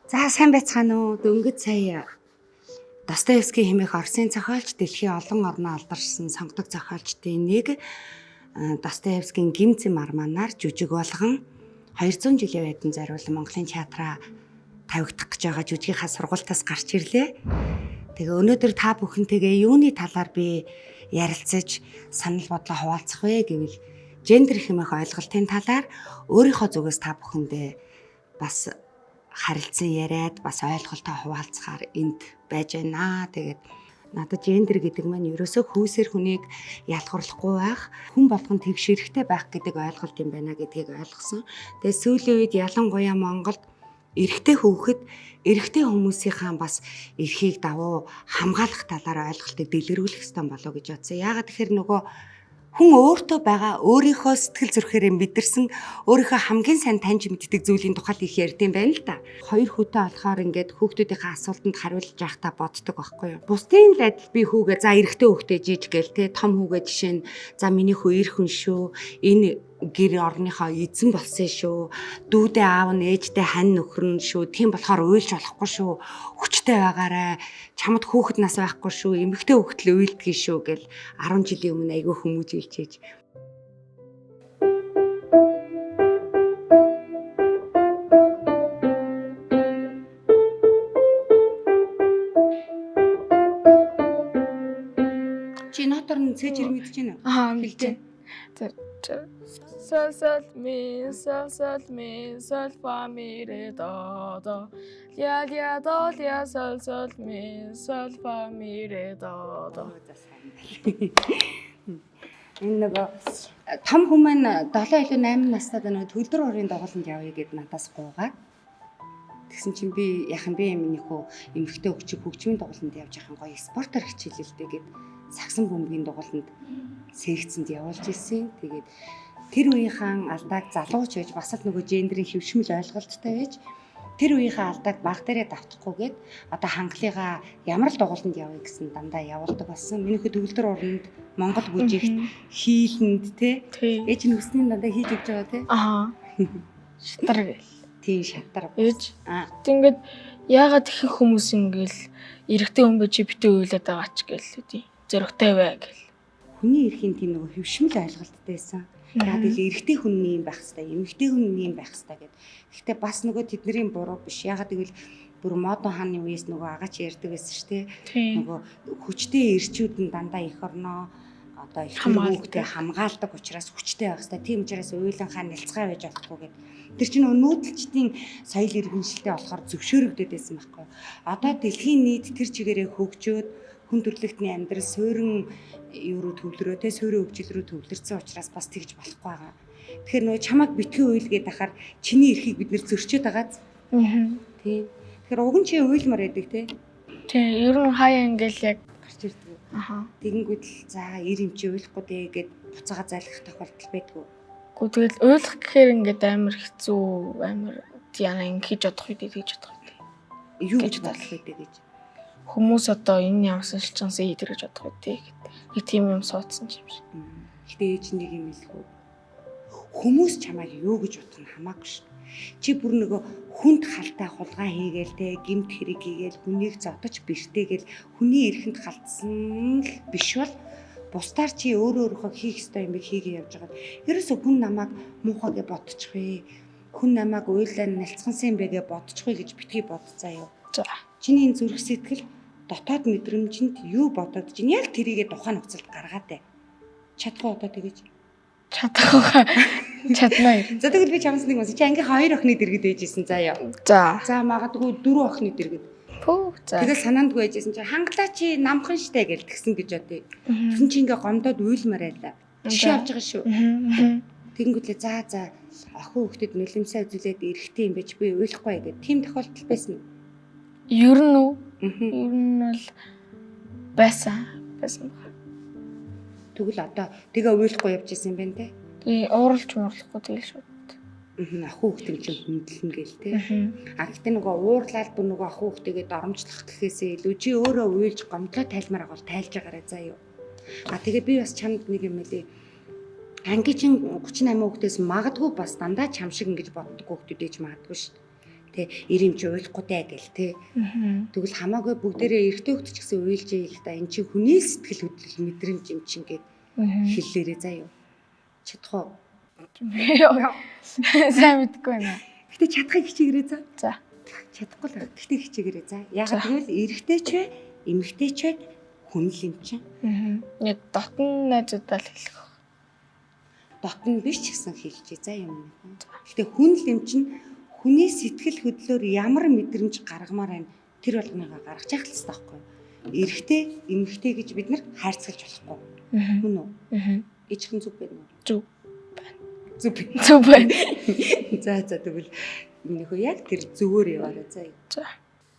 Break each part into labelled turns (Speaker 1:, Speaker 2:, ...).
Speaker 1: За сайн байцгаана уу? Дөнгөж сая Достоевский хэмээх Оросын зохиолч дэлхийн олон орноо алдаршсан сонгодог зохиолчдын нэг Достоевскийн Гимзэн арманаар жүжиг болгон 200 жилийн байдан зориулсан Монголын театраа тавигдах гэж байгаа жүжигийнхаа сургалтаас гарч ирлээ. Тэгээ өнөөдөр та бүхэнтэйгээ юуны талаар би ярилцаж санал бодлоо хуваалцах вэ гэвэл гендер хэмээх ойлголтын талаар өөрийнхөө зүгээс та бүхэндээ бас харилцан яриад бас ойлголтоо хуваалцахаар энд байж байна. Тэгээд надад гендер гэдэг маань ерөөсөө хүүсэр хүнийг ялгарлахгүй байх, хүн болгон тэгш эрэхтэй байх гэдэг ойлголт юм байна гэдгийг ойлгосон. Тэгээд сүүлийн үед ялангуяа Монголд эрэхтэй хүүхэд эрэхтэй хүмүүсийнхаа бас эрхийг давуу хамгаалах талаар ойлголтыг дэлгэрүүлэх ёстой болов гэж бодсон. Яагаад тэгэхээр нөгөө хүн өөртөө байгаа өөрийнхөө сэтгэл зүрхээрээ мэдэрсэн өөрийнхөө хамгийн сайн таньж мэддэг зүйлийн тухайд их ярьдсан байна л да. Хоёр хүүтэй болохоор ингээд хүүхдүүдийнхээ асуултанд хариулж явахдаа боддог байхгүй юу. Бусдын л адил би хүүгээ за эрэгтэй хүүхдээ жиж гээл те том хүүгээ жишээ нь за миний хүү эр хүн шүү. Энэ гэр орныхоо эзэн болсон шүү. Дүүдээ аав нь ээжтэй хань нөхөр нь шүү. Тийм болохоор уйлж болохгүй шүү. Хүчтэй байгаарай. Чамд хүүхэд нас байхгүй шүү. Эмэгтэй хүүхэд л уйлдгийг шүү гэл 10 жилийн өмнө айгүй хүмүүжүүлчихэж. Чи нотор нь цээж ир мэдэж байна уу?
Speaker 2: Аа хэлдэг. Sol sol mi sol fa mi re do do lia do lia sol sol mi sol fa mi re do do.
Speaker 1: Энэ нөгөө том хүмүүс 7 илүү 8 настай нөгөө төлдөр орын доголонд явъя гэд надаас гуугаад тэгсэн чинь би яхан би минийхөө эмэгтэй хөгжмийн доголонд явж яхан гоё спортоор хичээлэлтэй гэд сагсан бөмбөгийн доголонд сэрэгцэнд явуулж ирсэн. Тэгээд тэр үеийнхэн алдааг залууч байж бас л нөгөө гендерийн хөвшмөл ойлголттой байж тэр үеийнхээ алдааг баг дээрээ давтахгүйгээд одоо хангалыгаа ямар л доголонд явъя гэсэн дандаа явуулдаг болсон. Минийхөө төгөлдөр орнд Монгол бүжигт хийлэнд те ээж нь хүснийн дандаа хийж өгч байгаа те.
Speaker 2: Аа. Шатар гэл.
Speaker 1: Тийм шатар.
Speaker 2: Ээж. Ингээд яагаад ихэнх хүмүүс ингээл эрэгтэй хүн байж битүү уйлаад байгаа ч гээл үгүй. Зөрөгтэй бай гэл.
Speaker 1: Хүний эрхийн тийм нөгөө хөвшмөл ойлголттой байсан. Яг л эрэгтэй хүн юм байх хэвээр, эмэгтэй хүн юм байх хэвээр гэд. Гэхдээ бас нөгөө тэдний буруу биш. Ягаад гэвэл бүр модон хааны үеэс нөгөө агаач ярьдаг байсан шүү дээ. Нөгөө хүчтэй эрчүүд нь дандаа их орноо одоо их хүмүүстээ хамгаалдаг учраас хүчтэй байх хэвээр. Тийм учраас уйланхаа нэлцгай байж болохгүй гэд. Тэр чинь нүүдэлчдийн соёл иргэншилтэй болохоор зөвшөөрөгдөд байсан байхгүй. Одоо дэлхийн нийт тэр чигээрээ хөгжөөд хүн төрөлхтний амьдрал суурин юу руу төвлөрөө те суурин хөгжил рүү төвлөрсөн учраас бас тэгж болохгүй байгаа. Тэгэхээр нөгөө чамайг битгий уйлгээд ахаар чиний эрхийг бид нэр зөрчөөд байгаа. Тийм. Тэгэхээр уг нь чи уйлмар байдаг те.
Speaker 2: Тийм, ер нь хаяа ингээл яг
Speaker 1: гарч ирдэг. Тэгэнгүүт л за ир юм чи уйлахгүй дээ гэд буцаага зайлах тохиолдол байдгүй.
Speaker 2: Гү тэгэл уйлах гэхээр ингээд амар хэцүү амар яна ингэж чадах үед тэгж чадах үед.
Speaker 1: Юу гэж бодлоо гэдэг гэж.
Speaker 2: Хүмүүс одоо энэ ямсан шилжинсэн ийдэр гэж бодох үү гэдэг. Нэг тийм юм суудсан юм шиг.
Speaker 1: Гэтэ ээж нэг юм хэлэхгүй. Хүмүүс чамайг юу гэж бодох нь хамаагүй шүү. Чи бүр нөгөө хүнд халтай хулгай хийгээл те гэмт хэрэг хийгээл хүнийг зодож бэртэйгээл хүний эрхэнд халтсан л биш бол бусдаар чи өөрөө хийх ёстой юм хийгээ явж байгаа. Ерөөсө хүн намайг муухай гэж бодчихвээ. Хүн намайг уйлаа нэлцгансан юм бэ гэж бодчихвээ гэж битгий бодцаа юу.
Speaker 2: За.
Speaker 1: Чиний энэ зүрх сэтгэл дотоод мэдрэмжинд юу бодоод чинь яг тэрийгээ тухайн нөхцөлд гаргаад бай. Чадахгүй одоо тэгэж.
Speaker 2: Чадахгүй. Чаднаа.
Speaker 1: За тэгвэл би чамс нэг чи ангийнхаа 2 охины дэргэд ээжсэн заа яа.
Speaker 2: За.
Speaker 1: За магадгүй 4 охины дэргэд.
Speaker 2: Пүү. За.
Speaker 1: Тэгээд санаандгүй ээжсэн чи хангалаа чи намхан штэ гэж тэгсэн гэж бодъё. Тэгсэн чи ингээ гомдоод уйлмаар байлаа. Жишээ авч байгаа шүү. Тэгэнгүүтлээ за охин хүүхдэд нөлөөмсөө үзүүлээд эрэхтэй юм байж би уйлахгүй гэдэг. Тийм тохиолдол байсан уу?
Speaker 2: Ер нь үү? Ер нь бол байсан.
Speaker 1: Тэгвэл одоо тэгээ уйлахгүй явж исэн юм байна те.
Speaker 2: Тэгээ ууралж муурлахгүй тэгэл шууд.
Speaker 1: Охин хүүхдээ чинь хүндлэн гээл те. Гэхдээ нөгөө уурлаад бүр нөгөө охин хүүхдээгээ доромжлох гэхээсээ илүү чи өөрөө уйлж гомдлоо тайлмаар байгаа бол тайлж байгаарай заа юу. Тэгээ би бас чамд нэг юм хэлээ. Ангийн чин 38 хүүхдээс магадгүй бас дандаа чам шиг ингэж боддог хүүхдүүд ээж магадгүй шүү. те ирэмч уйлахгүй дээ гэл те. Тэгвэл хамаагүй бүгдээрээ эрэгтэй хөвгт ч гэсэн уйлж ийл да эн чинь хүний сэтгэл хөдлөл мэдрэмж юм чинь гээд хэллээрээ заяа. Чадах уу?
Speaker 2: Сайн мэдгүй юм аа.
Speaker 1: Гэтэ чадахыг хичээгээрэй за.
Speaker 2: За.
Speaker 1: Чадахгүй л гэтэ хичээгээрэй за. Яг тэгвэл эрэгтэй ч вэ, эмэгтэй ч вэ хүн л юм чинь.
Speaker 2: Яг дотн найзуудаа л хэлэх.
Speaker 1: Дотн биш ч гэсэн хэлчихье за юм. Гэтэ хүн л юм чинь хүний сэтгэл хөдлөөр ямар мэдрэмж гаргамаар байна тэр болгоныгаа гаргаж яах хэрэгтэй байхгүй юу? Эрэгтэй, эмэгтэй гэж бид нар хайрцагч болохгүй. Хүн үү? Ичхэн зүг байна уу?
Speaker 2: Зүг.
Speaker 1: Зүг байна. За тэгвэл минийхөө яг тэр зүгээр яваарай за.
Speaker 2: За.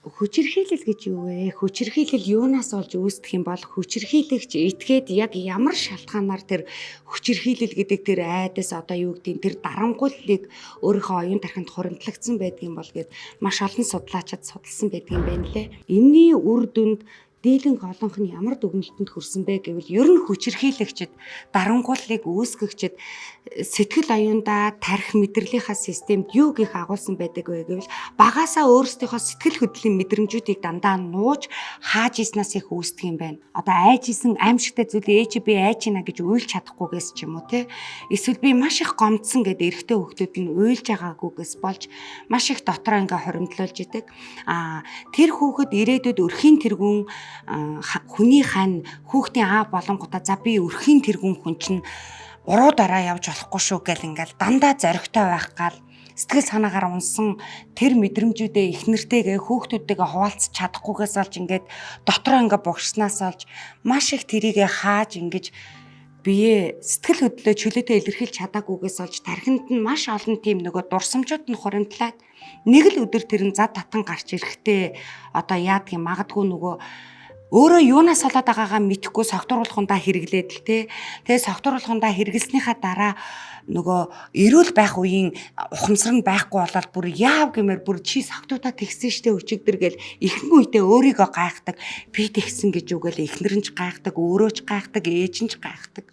Speaker 1: Хүчирхийлэл гэж юу вэ? Хүчирхийлэл юунаас болж үүсдэг юм бол хүчирхийлэгч этгээд яг ямар шалтгаанаар тэр хүчирхийлэл гэдэг тэр айдас одоо юу гэдгийг тэр дарангууллыг өөрийнхөө оюун тархинд хуримтлагдсан байдгийн бол гээд маш олон судлаачид судалсан байдгийн байна лээ. Энийний үр дүнд дийлэнх олонх нь ямар дүгнэлтэнд хүрсэн бэ гэвэл ер нь хүчирхийлэгчд дарангууллыг үүсгэгчд сэтгэл оюундаа тарих мэдрэлийнхаа системд юу гих агуулсан байдаг вэ гэвэл багаасаа өөрсдийнхөө сэтгэл хөдлөлийн мэдрэмжүүдийг дандаа нууж хааж иснаас их үүсдэг юм байна. Одоо айж исэн аимшигтай зүйлийг би айж ийна гэж уйлж чадахгүйгээс ч юм уу те. Эсвэл би маш их гомдсон гэдэг эрэгтэй хүүхдүүд нь уйлж байгаагүйгээс болж маш их дотроо ингээ хоримтлуулж идэг. Тэр хүүхэд ирээдүйд өрхийн тэргүүн хүний хань хүүхдийн аав болонгуудаа за би өрхийн тэргүүн хүн чинь уруу дараа явж болохгүй шүү гэл ингээл дандаа зоригтой байх гал сэтгэл санаагаар унсан тэр мэдрэмжүүдээ их нэртэйгээ хүүхдүүдтэйгээ хуваалцах чадахгүйгээс олж ингээд дотроо ингээ бугшснаас олж маш их тэрийгэ хааж ингэж бие сэтгэл хөдлөлөө чөлөөтэй илэрхийлж чадаагүйгээс олж тархинд нь маш олон тийм нөгөө дурсамжууд нь хуримтлаад нэг л өдөр тэр нь зад татан гарч ирэхдээ одоо яадгийн магадгүй нөгөө өөрөө юунаас болоод байгаагаа мэдэхгүй согтууруулахундаа хэрэглээд л те. Тэгээ согтууруулахундаа хэрэглэснийхаа дараа нөгөө эрүүл байх үеийн ухамсар нь байхгүй болоод бүр яав гэмээр бүр чи согтуудаа тэгсэн штэ өчигдөр гэл ихэнх үедээ өөрийгөө гайхдаг. Би тэгсэн гэж үгээл эхнэр нь ч гайхдаг, өөрөө ч гайхдаг, ээж нь ч гайхдаг.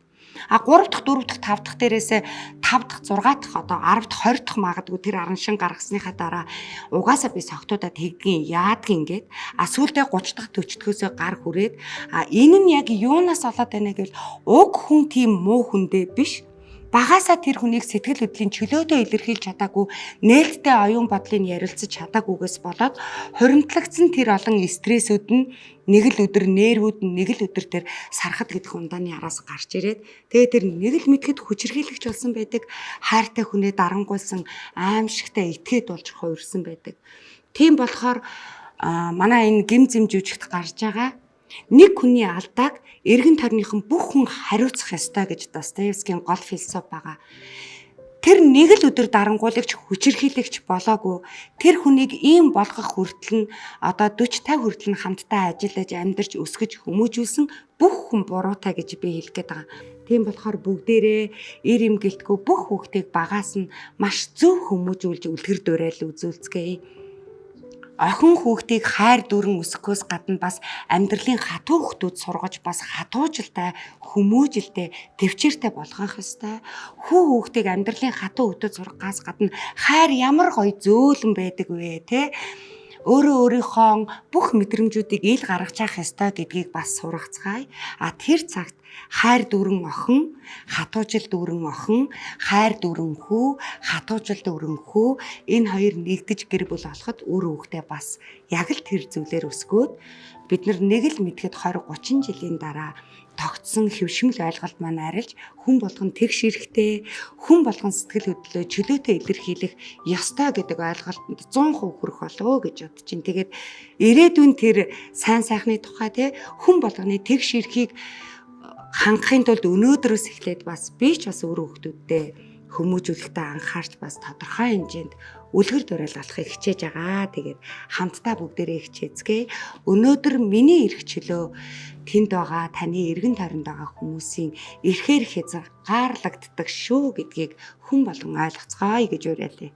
Speaker 1: 3 дахь, 4 дахь, 5 дахь дээрээсээ 5 дахь, 6 дахь одоо 10 дахь, 20 дахь магадгүй тэр аран шин гаргасныхаа дараа угаасаа би согтуудаа тэгдгийн яадгийн гээд сүүлдээ 30 дахь, 40 дахьөөсөө гар хүрээд энэ нь яг юунаас болоод байна гэвэл уг хүн тийм муу хүндээ биш. Багаасаа тэр хүнийг сэтгэл хөдлөлийн чөлөөтэй илэрхийлж чадаагүй, нээлттэй оюун бодлыг ярилцаж чадаагүйгээс болоод хуримтлагдсан тэр олон стрессүүд нь нэг л өдөр нервүүд нь нэг л өдөр тэр сархад гэдэг ундааны араас гарч ирээд тэгээ тэр нэг л мэдхэд хүчирхийлэгч болсон байдаг, хайртай хүнээ дарангуулсан аимшигтай этгээд болж хувирсан байдаг. Тийм болохоор манай энэ гим зэм жүжигт гарч байгаа нэг хүний алдааг эргэн тойрныхан бүх хүн хариуцах ёстой гэж Достоевскийн гол философи байгаа. Тэр нэг л өдөр дарангуулагч хүчирхийлэгч болоогүй тэр хүнийг ийм болгох хүртэл нь одоо 40-50 хүртэл нь хамтдаа ажиллаж амьдарч өсгөж хүмүүжүүлсэн бүх хүн буруутай гэж би хэлэх гээд байгаа. Тийм болохоор бүгдээрээ эр эм гэлтгүй бүх хүүхдийг багаас нь маш зөв хүмүүжүүлж үлгэр дуурайл үзүүлцгээе. Охин хүүхдийг хайр дүрэн өсгөхөөс гадна бас амьдралын хатуу хүүхдүүд сургаж бас хатуужилтай, хүмүүжилтэй, төвчээртэй болгох ёстой. Хүүхдийг амьдралын хатуу хүүхдүүд сургахаас гадна хайр ямар гоё зөөлөн байдаг вэ те? Өөрөө өөрийнхөө бүх мэдрэмжүүдийг ил гаргаж явах ёстой гэдгийг бас сургацгаая. Тэр цагт хайр дүрэн охин, хатуужил дүрэн охин, хайр дүрэн хүү, хатуужил дүрэн хүү энэ хоёр нэгдэж гэр бүл болоход өөр хүүхдээ бас яг л тэр зүйлээр өсгөөд бид нэг л мэдхэд 20-30 жилийн дараа тогтсон хэвшмэл ойлголт маань арилж хүн болгон тэгш эрэхтэй, хүн болгон сэтгэл хөдлөлөө чөлөөтэй илэрхийлэх ёстой гэдэг ойлголтод 100% хүрэх болов гэж бодож байна. Тэгээд ирээдүйн тэр сайн сайхны тухай хүн болгоны тэгш эрэхийг хангахын тулд өнөөдрөөс эхлээд бас би ч бас өөр хүүхдүүдтэй хүмүүжүүлэхдээ анхаарч бас тодорхой хэмжээнд үлгэр дуурайл болохыг хичээж байгаа. Тэгээд хамтдаа бүгдээрээ хичээцгээе. Өнөөдөр миний эрх чөлөө тэнд байгаа таны эргэн тойронд байгаа хүмүүсийн эрхээр хязгаарлагддаг шүү гэдгийг хүн болгон ойлгоцгоё гэж уриалъя.